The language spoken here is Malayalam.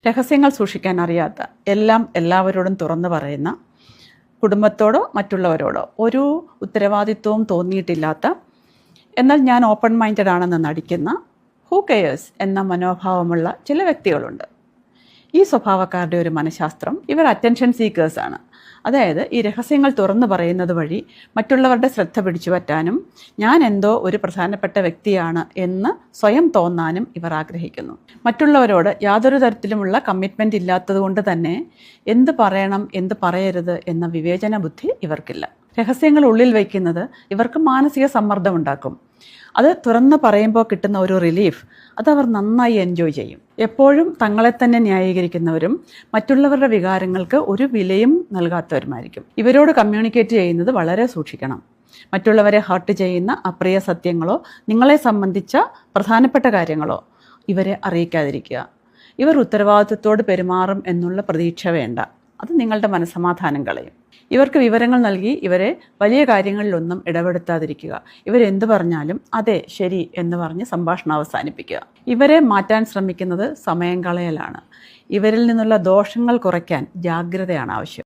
രഹസ്യങ്ങൾ സൂക്ഷിക്കാൻ അറിയാത്ത, എല്ലാം എല്ലാവരോടും തുറന്നു പറയുന്ന, കുടുംബത്തോടോ മറ്റുള്ളവരോടോ ഒരു ഉത്തരവാദിത്വവും തോന്നിയിട്ടില്ലാത്ത, എന്നാൽ ഞാൻ ഓപ്പൺ മൈൻഡഡ് ആണെന്ന് നടിക്കുന്ന, ഹൂ കെയേഴ്സ് എന്ന മനോഭാവമുള്ള ചില വ്യക്തികളുണ്ട്. ഈ സ്വഭാവക്കാരുടെ ഒരു മനഃശാസ്ത്രം, ഇവർ അറ്റൻഷൻ സീക്കേഴ്സാണ്. അതായത് ഈ രഹസ്യങ്ങൾ തുറന്നു പറയുന്നത് വഴി മറ്റുള്ളവരുടെ ശ്രദ്ധ പിടിച്ചു പറ്റാനും ഞാൻ എന്തോ ഒരു പ്രധാനപ്പെട്ട വ്യക്തിയാണ് എന്ന് സ്വയം തോന്നാനും ഇവർ ആഗ്രഹിക്കുന്നു. മറ്റുള്ളവരോട് യാതൊരു തരത്തിലുമുള്ള കമ്മിറ്റ്മെൻറ്റ് ഇല്ലാത്തതുകൊണ്ട് തന്നെ എന്ത് പറയണം എന്ത് പറയരുത് എന്ന വിവേചന ബുദ്ധി ഇവർക്കില്ല. രഹസ്യങ്ങൾ ഉള്ളിൽ വയ്ക്കുന്നത് ഇവർക്ക് മാനസിക സമ്മർദ്ദം ഉണ്ടാക്കും. അത് തുറന്ന് പറയുമ്പോൾ കിട്ടുന്ന ഒരു റിലീഫ് അതവർ നന്നായി എൻജോയ് ചെയ്യും. എപ്പോഴും തങ്ങളെ തന്നെ ന്യായീകരിക്കുന്നവരും മറ്റുള്ളവരുടെ വികാരങ്ങൾക്ക് ഒരു വിലയും നൽകാത്തവരുമായിരിക്കും. ഇവരോട് കമ്മ്യൂണിക്കേറ്റ് ചെയ്യുന്നത് വളരെ സൂക്ഷിക്കണം. മറ്റുള്ളവരെ ഹർട്ട് ചെയ്യുന്ന അപ്രിയ സത്യങ്ങളോ നിങ്ങളെ സംബന്ധിച്ച പ്രധാനപ്പെട്ട കാര്യങ്ങളോ ഇവരെ അറിയിക്കാതിരിക്കുക. ഇവർ ഉത്തരവാദിത്വത്തോട് പെരുമാറും എന്നുള്ള പ്രതീക്ഷ വേണ്ട. അത് നിങ്ങളുടെ മനസ്സമാധാനം കളയും. ഇവർക്ക് വിവരങ്ങൾ നൽകി ഇവരെ വലിയ കാര്യങ്ങളിലൊന്നും ഇടപെടുത്താതിരിക്കുക. ഇവരെന്തു പറഞ്ഞാലും അതെ ശരി എന്ന് പറഞ്ഞ് സംഭാഷണം അവസാനിപ്പിക്കുക. ഇവരെ മാറ്റാൻ ശ്രമിക്കുന്നത് സമയം കളയലാണ്. ഇവരിൽ നിന്നുള്ള ദോഷങ്ങൾ കുറയ്ക്കാൻ ജാഗ്രതയാണ് ആവശ്യം.